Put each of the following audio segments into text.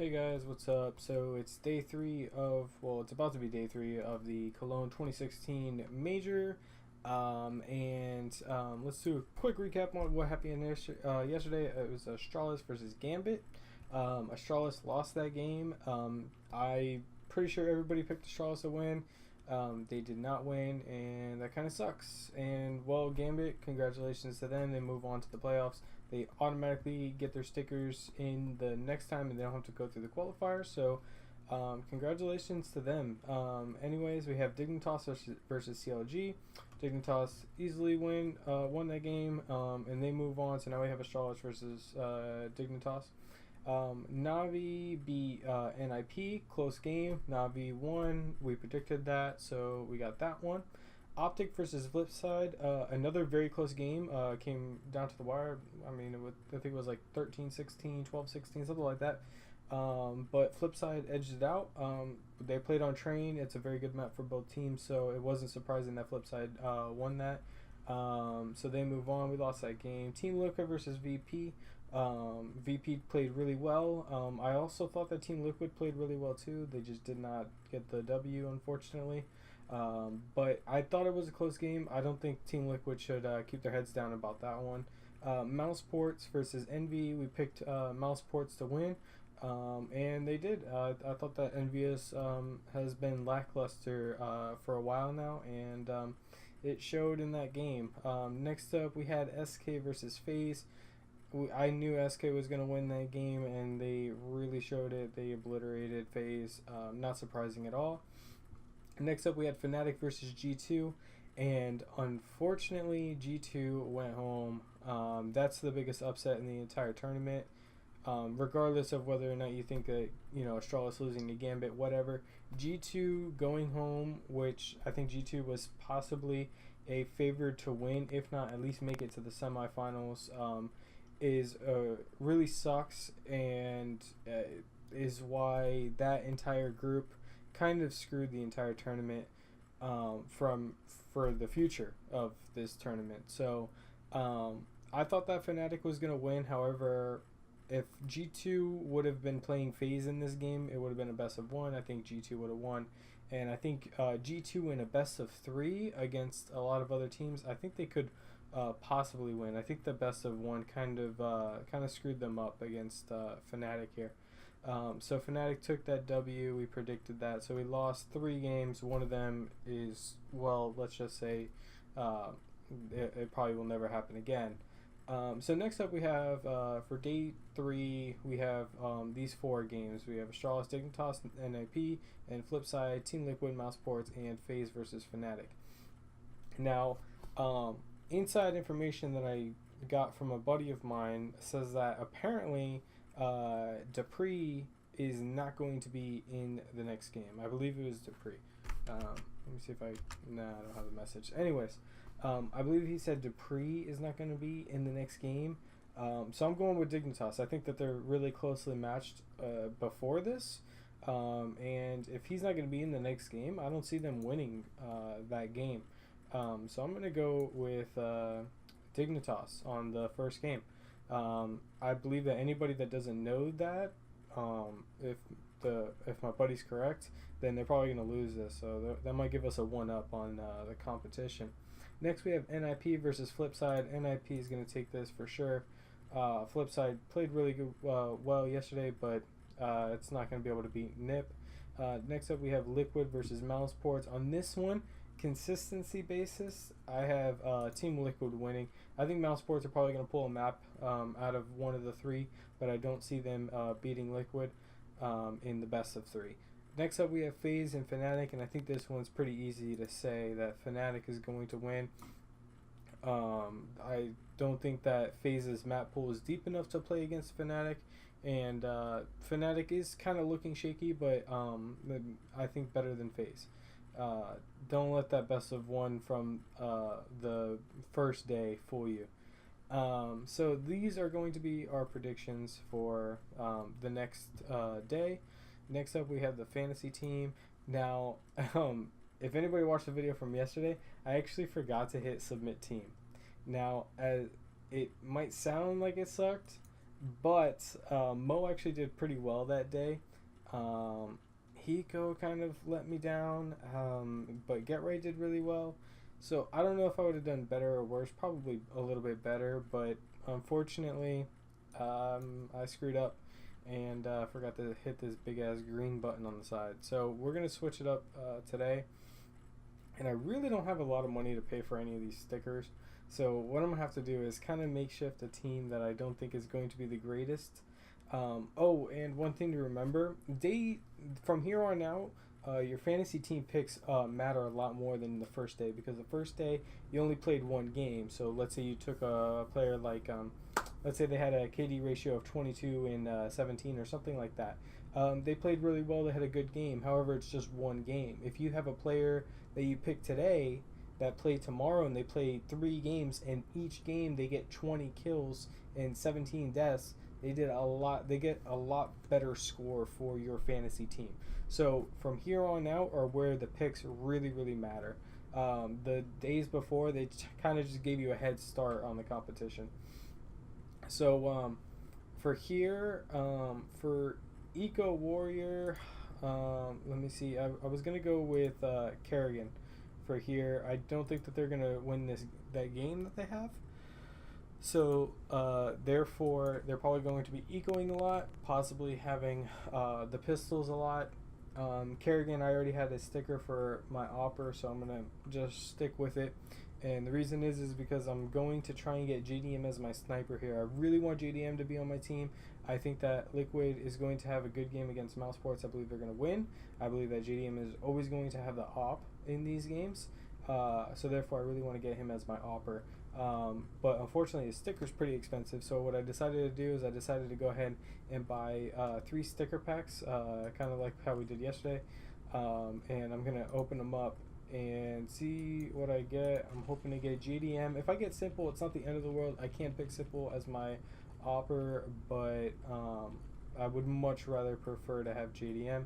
Hey guys, what's up? So it's day three of, well, it's about to be day three of the Cologne 2016 Major. Let's do a quick recap on what happened yesterday. It was Astralis versus Gambit. Astralis lost that game. I'm pretty sure everybody picked Astralis to win. They did not win, and that kind of sucks. And, well, Gambit, congratulations to them. They move on to the playoffs. They automatically get their stickers in the next time, and they don't have to go through the qualifiers. So, congratulations to them. Anyways, we have Dignitas versus CLG. Dignitas easily won that game, and they move on. So now we have Astralis versus Dignitas. Navi beat NIP, close game. Navi won. We predicted that, so we got that one. Optic versus Flipside, another very close game. Came down to the wire. I mean, I think it was like 13-16, 12-16, something like that. But Flipside edged it out. They played on Train. It's a very good map for both teams, so it wasn't surprising that Flipside won that. So they move on. We lost that game. Team Liquid versus VP. VP played really well. I also thought that Team Liquid played really well too. They just did not get the W, unfortunately. But I thought it was a close game. I don't think Team Liquid should keep their heads down about that one. Mouseports versus Envy. We picked Mouseports to win, and they did. I thought that Envious has been lackluster for a while now, and it showed in that game. Next up, we had SK versus FaZe. I knew SK was going to win that game, and they really showed it. They obliterated FaZe. Not surprising at all. Next up, we had Fnatic versus G2, and unfortunately, G2 went home. That's the biggest upset in the entire tournament. Regardless of whether or not you think that, Astralis losing to Gambit, whatever. G2 going home, which I think G2 was possibly a favored to win, if not at least make it to the semifinals, is really sucks, and is why that entire group kind of screwed the entire tournament for the future of this tournament. So I thought that Fnatic was going to win. However, if G2 would have been playing FaZe in this game, it would have been a best of one. I think G2 would have won. And I think G2 in a best of three against a lot of other teams, I think they could possibly win. I think the best of one kind of screwed them up against Fnatic here. So Fnatic took that W. We predicted that. So we lost 3 games. One of them is, well, let's just say it probably will never happen again. So next up we have, for day 3, we have these 4 games. We have Astralis, Dignitas, NIP, and Flipside, Team Liquid, Mouseports, and FaZe versus Fnatic. Now, inside information that I got from a buddy of mine says that apparently Dupree is not going to be in the next game. I believe it was Dupree. Let me see if I don't have the message. Anyways, I believe he said Dupree is not going to be in the next game. So I'm going with Dignitas. I think that they're really closely matched before this. And if he's not going to be in the next game, I don't see them winning that game. So I'm going to go with Dignitas on the first game. I believe that anybody that doesn't know that, if my buddy's correct, then they're probably going to lose this. So that might give us a 1-up on the competition. Next, we have NIP versus Flipside. NIP is going to take this for sure. Flipside played really good, well yesterday, but it's not going to be able to beat NIP. Next up, we have Liquid versus Mouseports. On this one, consistency basis, I have Team Liquid winning. I think Mouseports are probably going to pull a map out of one of the 3, but I don't see them beating Liquid in the best of 3. Next up, we have FaZe and Fnatic, and I think this one's pretty easy to say that Fnatic is going to win. I don't think that FaZe's map pool is deep enough to play against Fnatic, and Fnatic is kind of looking shaky, but I think better than FaZe. Don't let that best of one from the first day fool you. So these are going to be our predictions for the next day. Next up, we have the fantasy team. Now, if anybody watched the video from yesterday, I actually forgot to hit submit team. Now, it might sound like it sucked, But Mo actually did pretty well that day. Hiko kind of let me down, but Get Right did really well. So I don't know if I would have done better or worse. Probably a little bit better, but unfortunately, I screwed up and forgot to hit this big ass green button on the side. So we're gonna switch it up today, and I really don't have a lot of money to pay for any of these stickers. So what I'm gonna have to do is kind of makeshift a team that I don't think is going to be the greatest. Oh, and one thing to remember: from here on out, your fantasy team picks matter a lot more than the first day, because the first day you only played one game. So let's say you took a player like, let's say they had a KD ratio of 22 and 17 or something like that. They played really well. They had a good game. However, it's just one game. If you have a player that you pick today that play tomorrow and they play 3 games, and each game they get 20 kills and 17 deaths, they did a lot. They get a lot better score for your fantasy team. So from here on out are where the picks really matter. The days before, they kind of just gave you a head start on the competition. So for here, for Eco Warrior, let me see. I was gonna go with Kerrigan for here. I don't think that they're gonna win that game that they have. So therefore, they're probably going to be ecoing a lot, possibly having the pistols a lot. Kerrigan, I already had a sticker for my Opper, so I'm gonna just stick with it. And the reason is because I'm going to try and get JDM as my sniper here. I really want JDM to be on my team. I think that Liquid is going to have a good game against Mousesports. I believe they're going to win. I believe that JDM is always going to have the op in these games. So therefore, I really want to get him as my Opper. But unfortunately, his sticker's pretty expensive. So what I decided to do is I decided to go ahead and buy 3 sticker packs, kind of like how we did yesterday. And I'm going to open them up and see what I get. I'm hoping to get GDM. If I get Simple, it's not the end of the world. I can't pick Simple as my Opper, but I would much rather prefer to have JDM.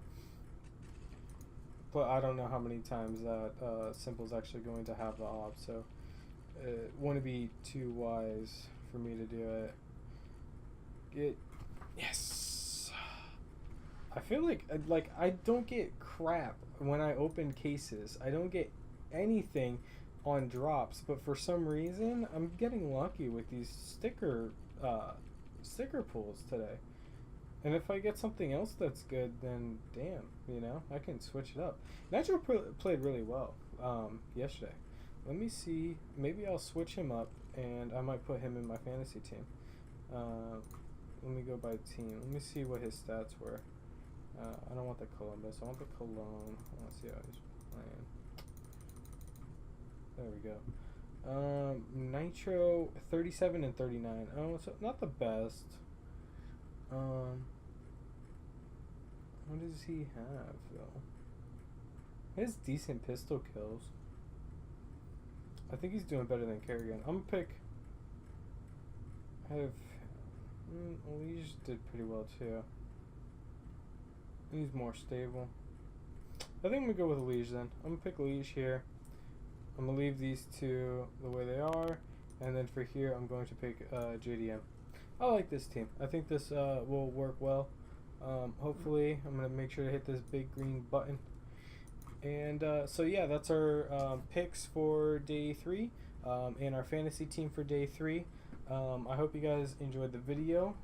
But I don't know how many times that Simple's actually going to have the op, so it wouldn't be too wise for me to do it. Yes! I feel like I don't get crap when I open cases. I don't get anything on drops, but for some reason I'm getting lucky with these sticker pulls today. And if I get something else that's good, then damn, I can switch it up. Nitro played really well yesterday. Let me see. Maybe I'll switch him up, and I might put him in my fantasy team. Let me go by team. Let me see what his stats were. I don't want the Columbus. I want the Cologne. I want to see how he's playing. There we go. Nitro 37 and 39. Oh, so not the best. What does he have though? He has decent pistol kills. I think he's doing better than Kerrigan. I'm gonna pick. Lige did pretty well too. He's more stable. I think I'm gonna go with Lige then. I'm gonna pick Lige here. I'm gonna leave these two the way they are, and then for here I'm going to pick JDM. I like this team. I think this will work well. Hopefully, I'm going to make sure to hit this big green button. And so yeah, that's our picks for day 3 and our fantasy team for day 3. I hope you guys enjoyed the video.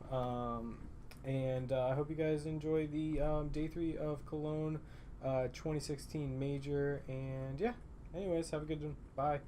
And I hope you guys enjoy the day 3 of Cologne 2016 Major. And yeah, anyways, have a good one. Bye.